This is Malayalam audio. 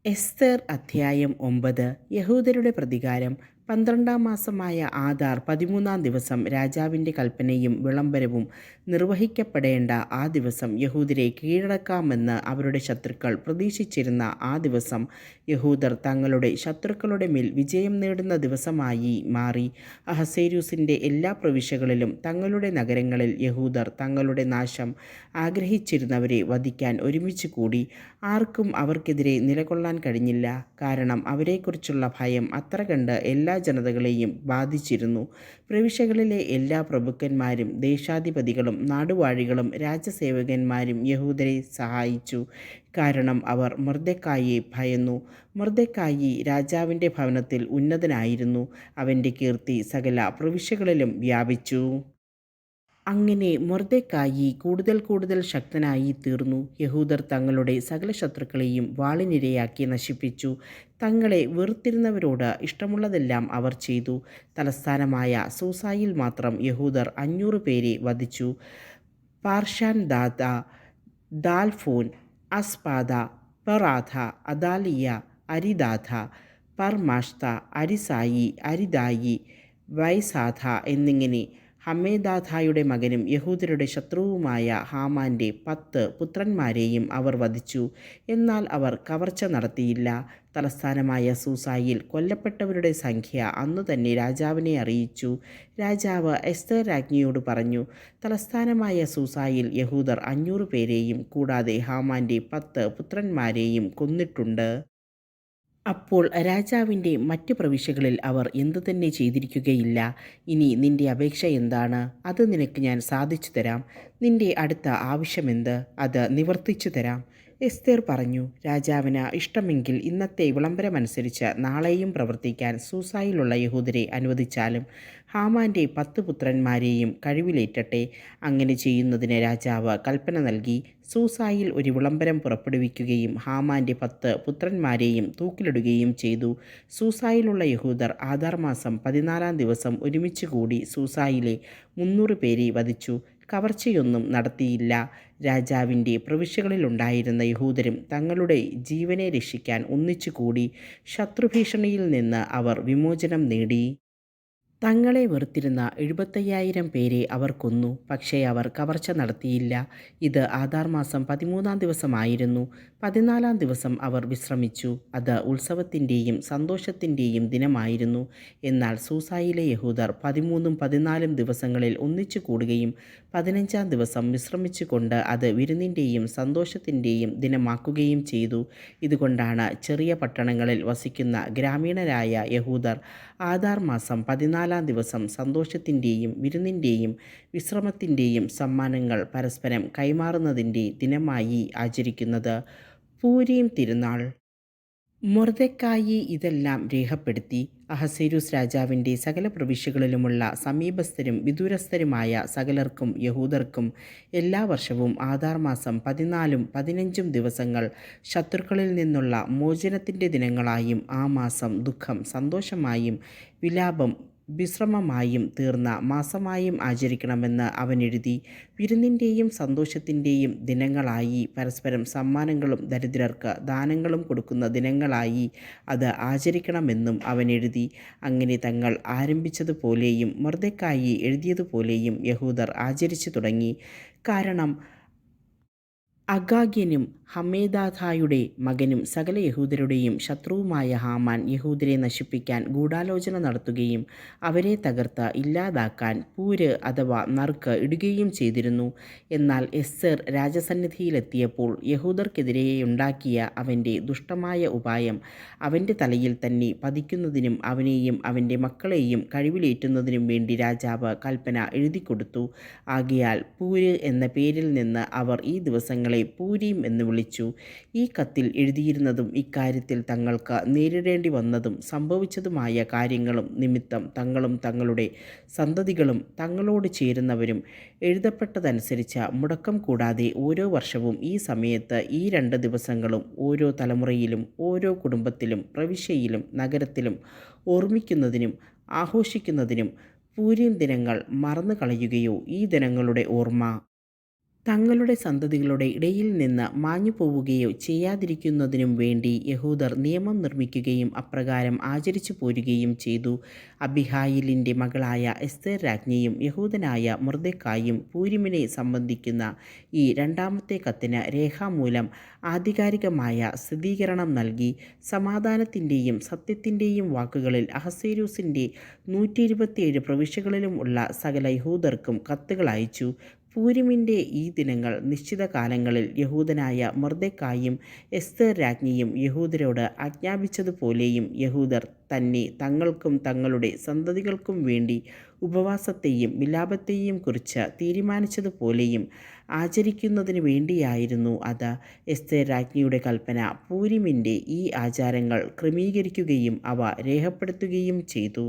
എസ്തേർ അധ്യായം 9. യഹൂദരുടെ പ്രതികാരം. 12-ാം മാസമായ ആദാർ 13-ാം ദിവസം രാജാവിൻ്റെ കൽപ്പനയും വിളംബരവും നിർവഹിക്കപ്പെടേണ്ട ആ ദിവസം യഹൂദരെ കീഴടക്കാമെന്ന് അവരുടെ ശത്രുക്കൾ പ്രതീക്ഷിച്ചിരുന്ന ആ ദിവസം യഹൂദർ തങ്ങളുടെ ശത്രുക്കളുടെ മേൽ വിജയം നേടുന്ന ദിവസമായി മാറി. അഹസ്വേരോസിൻ്റെ എല്ലാ പ്രവിശ്യകളിലും തങ്ങളുടെ നഗരങ്ങളിൽ യഹൂദർ തങ്ങളുടെ നാശം ആഗ്രഹിച്ചിരുന്നവരെ വധിക്കാൻ ഒരുമിച്ച് കൂടി. ആർക്കും അവർക്കെതിരെ നിലകൊള്ളാൻ കഴിഞ്ഞില്ല. കാരണം അവരെക്കുറിച്ചുള്ള ഭയം അത്ര കണ്ട് എല്ലാ ജനതകളെയും ബാധിച്ചിരുന്നു. പ്രവിശ്യകളിലെ എല്ലാ പ്രഭുക്കന്മാരും ദേശാധിപതികളും നാടുവാഴികളും രാജസേവകന്മാരും യഹൂദരെ സഹായിച്ചു. കാരണം അവർ മൊർദെഖായിയെ ഭയന്നു. മൊർദെഖായി രാജാവിൻ്റെ ഭവനത്തിൽ ഉന്നതനായിരുന്നു. അവൻ്റെ കീർത്തി സകല പ്രവിശ്യകളിലും വ്യാപിച്ചു. അങ്ങനെ മൊർദെഖായി കൂടുതൽ കൂടുതൽ ശക്തനായി തീർന്നു. യഹൂദർ തങ്ങളുടെ സകല ശത്രുക്കളെയും വാളിനിരയാക്കി നശിപ്പിച്ചു. തങ്ങളെ വെറുത്തിരുന്നവരോട് ഇഷ്ടമുള്ളതെല്ലാം അവർ ചെയ്തു. തലസ്ഥാനമായ സൂസായിൽ മാത്രം യഹൂദർ 500 പേരെ വധിച്ചു. പാർഷാൻദാഥ, ദാൽഫോൻ, അസ്പാദ, പെറാഥ, അദാലിയ, അരിദാഥ, പർമാഷ്ത, അരിസായി, അരിദായി, വൈസാഥ എന്നിങ്ങനെ ഹമ്മേദാഥായുടെ മകനും യഹൂദരുടെ ശത്രുവുമായ ഹാമാൻ്റെ 10 പുത്രന്മാരെയും അവർ വധിച്ചു. എന്നാൽ അവർ കവർച്ച നടത്തിയില്ല. തലസ്ഥാനമായ സൂസായിൽ കൊല്ലപ്പെട്ടവരുടെ സംഖ്യ അന്നു തന്നെ രാജാവിനെ അറിയിച്ചു. രാജാവ് എസ്തേർ രാജ്ഞിയോട് പറഞ്ഞു, തലസ്ഥാനമായ സൂസായിൽ യഹൂദർ 500 പേരെയും കൂടാതെ ഹാമാൻ്റെ 10 പുത്രന്മാരെയും കൊന്നിട്ടുണ്ട്. അപ്പോൾ രാജാവിൻ്റെ മറ്റ് പ്രവിശ്യകളിൽ അവർ എന്തു തന്നെ ചെയ്തിരിക്കുകയില്ല. ഇനി നിന്റെ അപേക്ഷ എന്താണ്? അത് നിനക്ക് ഞാൻ സാധിച്ചു തരാം. നിന്റെ അടുത്ത ആവശ്യമെന്ത്? അത് നിവർത്തിച്ചു തരാം. എസ്തേർ പറഞ്ഞു, രാജാവിന് ഇഷ്ടമെങ്കിൽ ഇന്നത്തെ വിളംബരമനുസരിച്ച് നാളെയും പ്രവർത്തിക്കാൻ സൂസായിലുള്ള യഹൂദരെ അനുവദിച്ചാലും ഹാമാൻ്റെ 10 പുത്രന്മാരെയും കഴിവിലേറ്റട്ടെ. അങ്ങനെ ചെയ്യുന്നതിന് രാജാവ് കൽപ്പന നൽകി. സൂസായിൽ ഒരു വിളംബരം പുറപ്പെടുവിക്കുകയും ഹാമാൻ്റെ 10 പുത്രന്മാരെയും തൂക്കിലിടുകയും ചെയ്തു. സൂസായിലുള്ള യഹൂദർ ആദാർ മാസം 14-ാം ദിവസം ഒരുമിച്ച് കൂടി സൂസായിലെ 300 പേരെ വധിച്ചു. കവർച്ചയൊന്നും നടത്തിയില്ല. രാജാവിൻ്റെ പ്രവിശ്യകളിലുണ്ടായിരുന്ന യഹൂദരും തങ്ങളുടെ ജീവനെ രക്ഷിക്കാൻ ഒന്നിച്ചുകൂടി. ശത്രുഭീഷണിയിൽ നിന്ന് അവർ വിമോചനം നേടി. തങ്ങളെ വെറുത്തിരുന്ന 75,000 പേരെ അവർ കൊന്നു. പക്ഷേ അവർ കവർച്ച നടത്തിയില്ല. ഇത് ആദാർ മാസം 13-ാം ദിവസമായിരുന്നു. 14-ാം ദിവസം അവർ വിശ്രമിച്ചു. അത് ഉത്സവത്തിൻ്റെയും സന്തോഷത്തിൻ്റെയും ദിനമായിരുന്നു. എന്നാൽ സൂസായിലെ യഹൂദർ 13ഉം 14ഉം ദിവസങ്ങളിൽ ഒന്നിച്ചു കൂടുകയും 15-ാം ദിവസം വിശ്രമിച്ചു കൊണ്ട് അത് വിരുന്നിൻ്റെയും സന്തോഷത്തിൻ്റെയും ദിനമാക്കുകയും ചെയ്തു. ഇതുകൊണ്ടാണ് ചെറിയ പട്ടണങ്ങളിൽ വസിക്കുന്ന ഗ്രാമീണരായ യഹൂദർ ആദാർ മാസം 14-ാം ദിവസം സന്തോഷത്തിൻ്റെയും വിരുന്നിൻ്റെയും വിശ്രമത്തിൻ്റെയും സമ്മാനങ്ങൾ പരസ്പരം കൈമാറുന്നതിൻ്റെ ദിനമായി ആചരിക്കുന്നത്. പൂരീം തിരുനാൾ. മൊർദെഖായി ഇതെല്ലാം രേഖപ്പെടുത്തി. അഹസ്വേരോസ് രാജാവിൻ്റെ സകല പ്രവിശ്യകളിലുമുള്ള സമീപസ്ഥരും വിദൂരസ്ഥരുമായ സകലർക്കും യഹൂദർക്കും എല്ലാ വർഷവും ആദാർ മാസം 14ഉം 15ഉം ദിവസങ്ങൾ ശത്രുക്കളിൽ നിന്നുള്ള മോചനത്തിൻ്റെ ദിനങ്ങളായും ആ മാസം ദുഃഖം സന്തോഷമായും വിലാപം വിശ്രമമായും തീർന്ന മാസമായും ആചരിക്കണമെന്ന് അവൻ എഴുതി. വിരുന്നിൻ്റെയും സന്തോഷത്തിൻ്റെയും ദിനങ്ങളായി പരസ്പരം സമ്മാനങ്ങളും ദരിദ്രർക്ക് ദാനങ്ങളും കൊടുക്കുന്ന ദിനങ്ങളായി അത് ആചരിക്കണമെന്നും അവൻ എഴുതി. അങ്ങനെ തങ്ങൾ ആരംഭിച്ചതുപോലെയും മൊർദെഖായി എഴുതിയതുപോലെയും യഹൂദർ ആചരിച്ചു തുടങ്ങി. കാരണം അഗാഗ്യനും ഹമ്മേദാഥായുടെ മകനും സകല യഹൂദരുടെയും ശത്രുവുമായ ഹാമാൻ യഹൂദരെ നശിപ്പിക്കാൻ ഗൂഢാലോചന നടത്തുകയും അവരെ തകർത്ത് ഇല്ലാതാക്കാൻ പൂര് അഥവാ നറുക്ക് ഇടുകയും ചെയ്തിരുന്നു. എന്നാൽ എസ്തേർ രാജസന്നിധിയിലെത്തിയപ്പോൾ യഹൂദർക്കെതിരെയുണ്ടാക്കിയ അവൻ്റെ ദുഷ്ടമായ ഉപായം അവൻ്റെ തലയിൽ തന്നെ പതിക്കുന്നതിനും അവനെയും അവൻ്റെ മക്കളെയും കഴിവിലേറ്റുന്നതിനും വേണ്ടി രാജാവ് കൽപ്പന എഴുതിക്കൊടുത്തു. ആകയാൽ പൂര് എന്ന പേരിൽ നിന്ന് അവർ ഈ ദിവസങ്ങളെ പൂരീം എന്ന് വിളിച്ചു. ഈ കത്തിൽ എഴുതിയിരുന്നതും ഇക്കാര്യത്തിൽ തങ്ങൾക്ക് നേരിടേണ്ടി വന്നതും സംഭവിച്ചതുമായ കാര്യങ്ങളും നിമിത്തം തങ്ങളും തങ്ങളുടെ സന്തതികളും തങ്ങളോട് ചേരുന്നവരും എഴുതപ്പെട്ടതനുസരിച്ച് മുടക്കം കൂടാതെ ഓരോ വർഷവും ഈ സമയത്ത് ഈ 2 ദിവസങ്ങളും ഓരോ തലമുറയിലും ഓരോ കുടുംബത്തിലും പ്രവിശ്യയിലും നഗരത്തിലും ഓർമ്മിക്കുന്നതിനും ആഘോഷിക്കുന്നതിനും പൂരീം ദിനങ്ങൾ മറന്നു കളയുകയോ ഈ ദിനങ്ങളുടെ ഓർമ്മ തങ്ങളുടെ സന്തതികളുടെ ഇടയിൽ നിന്ന് മാഞ്ഞു പോവുകയോ ചെയ്യാതിരിക്കുന്നതിനും വേണ്ടി യഹൂദർ നിയമം നിർമ്മിക്കുകയും അപ്രകാരം ആചരിച്ചു പോരുകയും ചെയ്തു. അബിഹായിലിൻ്റെ മകളായ എസ്തേർ രാജ്ഞിയും യഹൂദനായ മൊർദെഖായും പൂരിമിനെ സംബന്ധിക്കുന്ന ഈ രണ്ടാമത്തെ കത്തിന് രേഖാമൂലം ആധികാരികമായ സ്ഥിരീകരണം നൽകി. സമാധാനത്തിൻ്റെയും സത്യത്തിൻ്റെയും വാക്കുകളിൽ അഹസ്വേരോസിൻ്റെ 127 പ്രവിശ്യകളിലും ഉള്ള സകല യഹൂദർക്കും കത്തുകൾ അയച്ചു. പൂരിമിൻ്റെ ഈ ദിനങ്ങൾ നിശ്ചിത കാലങ്ങളിൽ യഹൂദനായ മൊർദെഖായും എസ്തേർ രാജ്ഞിയും യഹൂദരോട് ആജ്ഞാപിച്ചതുപോലെയും യഹൂദർ തന്നെ തങ്ങൾക്കും തങ്ങളുടെ സന്തതികൾക്കും വേണ്ടി ഉപവാസത്തെയും വിലാപത്തെയും കുറിച്ച് തീരുമാനിച്ചതുപോലെയും ആചരിക്കുന്നതിന് വേണ്ടിയായിരുന്നു അത്. എസ്തേർ രാജ്ഞിയുടെ കൽപ്പന പൂരിമിൻ്റെ ഈ ആചാരങ്ങൾ ക്രമീകരിക്കുകയും അവ രേഖപ്പെടുത്തുകയും ചെയ്തു.